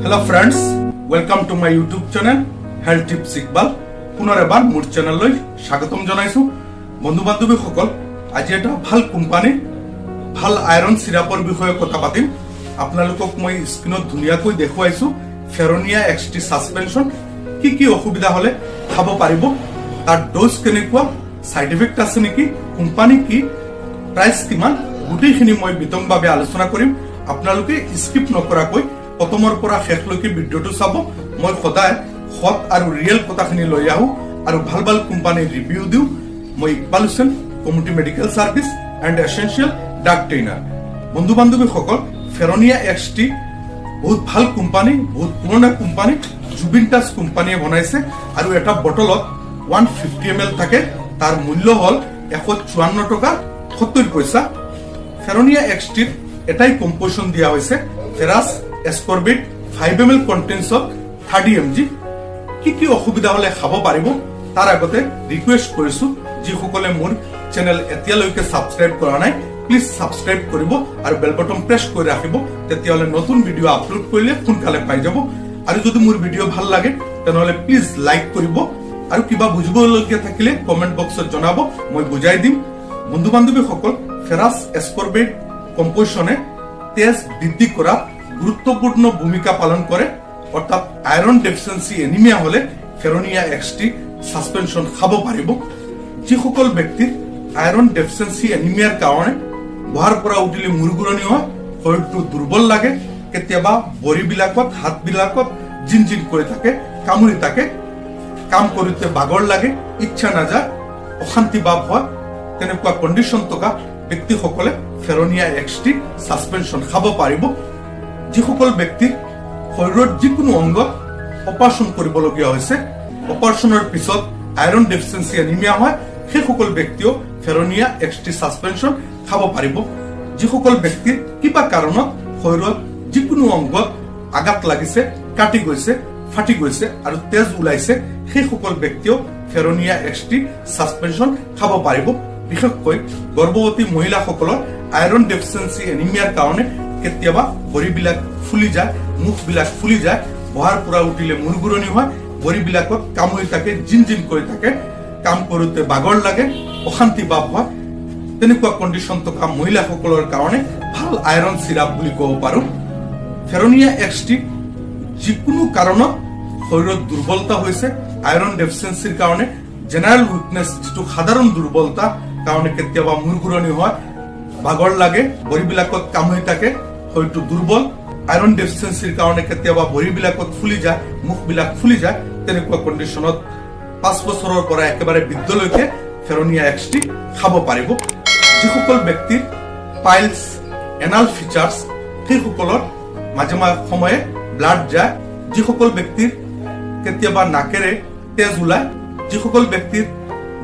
Hello friends, welcome to my YouTube channel Health Tips Ikbal. পুনৰ এবাৰ মোৰ চেনেললৈ স্বাগতম জনাইছো। বন্ধু বান্ধৱী সকল, আজি এটা ভাল কোম্পানী ভাল আইৰন সিৰাপৰ বিষয়ে কথা পাতিম। আপোনালোকক মই স্ক্ৰিনত ধুনিয়াকৈ দেখুৱাইছো Feronia-XT সাসপেনশন কি অসুবিধা হলে খাব পাৰিব, তাৰ ডোজ কেনেকুৱা, সাইড ইফেক্ট আছে নেকি, কোম্পানী কি, প্ৰাইস কিমান, গোটেইখিনি মই বিতংভাৱে আলোচনা কৰিম। আপোনালোকে স্কিপ নকৰাকৈ প্ৰথমৰ পৰা শেষলৈকে ভিডিঅটো চাব। মই সদায় হট আৰু ৰিয়েল কথাখিনি লৈ আহো আৰু ভাল ভাল কোম্পানীৰ ৰিভিউ দিওঁ। মই Iqbal Hussain, community medical service and essential drug trainer. বন্ধু বান্ধৱী সকল, Feronia-XT বহুত ভাল কোম্পানী, বহুত পুৰণা কোম্পানী, জুবিনটাস কোম্পানীয়ে বনাইছে আৰু এটা বটলত 150 ml থাকে। তাৰ মূল্য হল 154 টকা 70 পইচা। Feronia-XT এটাই কম্পোজিশন দিয়া হৈছে, ferrous ascorbate 5 ml contents of 30 mg। কি অসুবিধা হলে খাব পাৰিব তাৰ আগতে ৰিকুৱেষ্ট কৰিছো, যিসকলে মোৰ চেনেল এতিয়ালৈকে সাবস্ক্ৰাইব কৰা নাই প্লিজ সাবস্ক্ৰাইব কৰিব আৰু বেল বটন প্ৰেছ কৰি ৰাখিব, তেতিয়াহলে নতুন ভিডিঅ আপলোড কৰিলে সোনকালে পাই যাব। আৰু যদি মোৰ ভিডিঅ ভাল লাগে তেনেহলে প্লিজ লাইক কৰিব আৰু কিবা বুজিবলগীয়া থাকিলে কমেন্ট বক্সত জনাব, মই বুজাই দিম। বন্ধু বান্ধৱী সকল, ফেৰাস এসকৰ্বিট কম্পোজিশনে তেজ বৃদ্ধি কৰা গুৰুত্বপূৰ্ণ ভূমিকা পালন কৰে। অৰ্থাৎ আইৰন ডেফিচিয়েন্সি এনিমিয়া হলে Feronia-XT সাসপেনশন খাব পাৰিব। যিসকল ব্যক্তিৰ আইৰন ডেফিচিয়েন্সি এনিমিয়াৰ কাৰণে বহাৰ পৰা উঠিলে মূৰ ঘূৰণি হয়, শৰীৰটো দুৰ্বল লাগে, কেতিয়াবা ভৰিবিলাকত হাতবিলাকত জিনজিন কৰি থাকে, কামুৰি থাকে, কাম কৰোঁতে ভাগৰ লাগে, ইচ্ছা নাযায়, অশান্তি ভাৱ হয়, তেনেকুৱা কণ্ডিশ্যন থকা ব্যক্তিসকলে Feronia-XT সাসপেনশন খাব পাৰিব। যিসকল ব্যক্তিৰ শৰীৰৰ যিকোনো অংগ অপাৰেশ্যন কৰিবলগীয়া হৈছে, অপাৰেশ্যনৰ পিছত আইৰন ডেফিচিয়েন্সি এনিমিয়া হয়, সেইসকল ব্যক্তিও Feronia-XT সাসপেনশন খাব পাৰিব। যিসকল ব্যক্তিৰ কিবা কাৰণত শৰীৰত যিকোনো অংগত আঘাত লাগিছে, কাটি গৈছে, ফাটি গৈছে আৰু তেজ ওলাইছে, সেইসকল ব্যক্তিও Feronia-XT সাসপেনশন খাব পাৰিব। বিশেষকৈ গৰ্ভৱতী মহিলাসকলৰ আইৰন ডেফিচিয়েন্সি এনিমিয়াৰ কাৰণে কেতিয়াবা ভৰিবিলাক ফুলি যায়, মুখবিলাক ফুলি যায়, বহাৰ পৰা উঠিলে মূৰ ঘূৰণি হয়, ভৰিবিলাকত কামুৰি থাকে, জিনজিন কৰি থাকে, কাম কৰোঁতে ভাগৰ লাগে, অশান্তি ভাৱ হয়, তেনেকুৱা কণ্ডিশ্যন থকা মহিলাসকলৰ কাৰণে ভাল আইৰন সিৰাপ বুলি ক'ব পাৰো। Feronia-XT যিকোনো কাৰণত শৰীৰত দুৰ্বলতা হৈছে, আইৰন ডেফিচিয়েন্সিৰ কাৰণে জেনাৰেল উইকনেছ, যিটো সাধাৰণ দুৰ্বলতা কাৰণে কেতিয়াবা মূৰ ঘূৰণি হয়, ভাগৰ লাগে, ভৰিবিলাকত কামুৰি থাকে, শৰীৰটো দুৰ্বল, আইৰন ডেফিচিয়েন্সিৰ কাৰণে কেতিয়াবা ভৰিবিলাকত ফুলি যায়, মুখবিলাক ফুলি যায়, তেনেকুৱা কণ্ডিশ্যনত 5 বছৰৰ পৰা একেবাৰে বৃদ্ধলৈকে Feronia-XT খাব পাৰিব। যিসকল ব্যক্তিৰ পাইলছ, এনাল ফিচাৰ্ছ, সেইসকলৰ মাজে সময়ে ব্লাড যায়, যিসকল ব্যক্তিৰ কেতিয়াবা নাকেৰে তেজ ওলায়, যিসকল ব্যক্তিৰ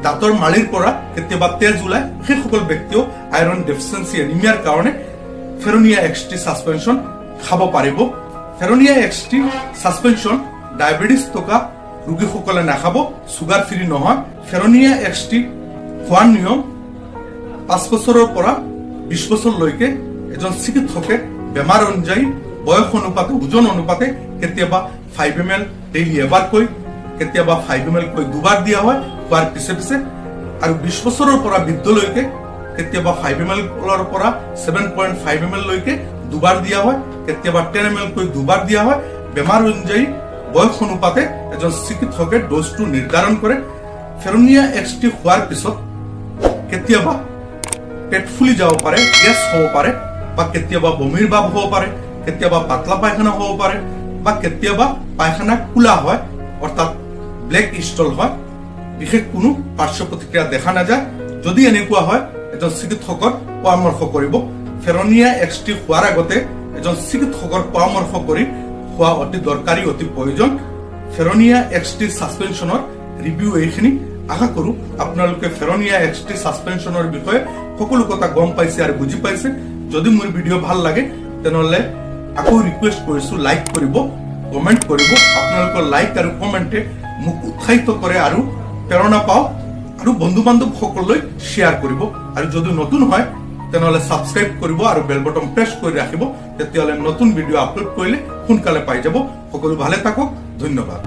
দাঁতৰ মাড়িৰ পৰা কেতিয়াবা তেজ ওলায়, সেইসকল ব্যক্তিও আইৰন ডেফিচিয়েন্সি এনিমিয়াৰ কাৰণে Feronia-XT সাসপেনশন খাব পাৰিব। Feronia-XT সাসপেনশন ডায়াবেটিস থকা ৰোগীসকলে নাখাব, সুগাৰ ফ্ৰী নহয়। Feronia-XT খোৱাৰ নিয়ম 5 বছৰৰ পৰা 20 বছৰলৈকে এজন চিকিৎসকে বেমাৰ অনুযায়ী, বয়স অনুপাতে, ওজন অনুপাতে কেতিয়াবা 5 ml ডেইলি এবাৰকৈ, কেতিয়াবা 5 ml কৈ দুবাৰ দিয়া হয় খোৱাৰ পিছে পিছে। আৰু 20 বছৰৰ পৰা বৃদ্ধলৈকে কেতিয়াবা 5 ml পৰা 7.5 ml লৈকে দুবাৰ দিয়া হয়, কেতিয়াবা 10 ml কৈ দুবাৰ দিয়া হয়। বেমাৰ অনুযায়ী, বয়স অনুপাতে এজন চিকিৎসকে ডোজটো নিৰ্ধাৰণ কৰে। Feronia-XT খোৱাৰ পিছত কেতিয়াবা পেট ফুলি যাব পাৰে, গেছ হ'ব পাৰে, বা কেতিয়াবা বমিৰ ভাৱ হ'ব পাৰে, কেতিয়াবা পাতলা পায়খানা হ'ব পাৰে, বা কেতিয়াবা পায়খানা কোলা হয়, অৰ্থাৎ ব্লেক ষ্টল হয়। বিশেষ কোনো পাৰ্শ্ব প্ৰতিক্ৰিয়া দেখা নাযায়। যদি এনেকুৱা হয়, এজন চিকিৎসকৰ পৰামৰ্শ কৰিব। Feronia-XT খোৱাৰ আগতে এজন চিকিৎসকৰ পৰামৰ্শ কৰি খোৱা অতি দৰকাৰী, অতি প্ৰয়োজন। Feronia-XT সাসপেনশনৰ ৰিভিউ এইখিনি। আশা কৰো আপোনালোকে Feronia-XT সাসপেনশনৰ বিষয়ে সকলো কথা গম পাইছে আৰু বুজি পাইছে। যদি মোৰ ভিডিঅ ভাল লাগে তেনেহলে আকৌ ৰিকুৱেষ্ট কৰিছো, লাইক কৰিব, কমেন্ট কৰিব। আপোনালোকৰ লাইক আৰু কমেন্টে মোক উৎসাহিত কৰে আৰু প্ৰেৰণা পাওঁ, আৰু বন্ধু বান্ধৱ সকললৈ শ্বেয়াৰ কৰিব। আৰু যদি নতুন হয় তেনেহলে সাবস্ক্ৰাইব কৰিব আৰু বেল বটন প্ৰেছ কৰি ৰাখিব তেতিয়ালে নতুন ভিডিও আপলোড কৰিলে সোনকালে পাই যাব সকলো ভালে থাকক ধন্যবাদ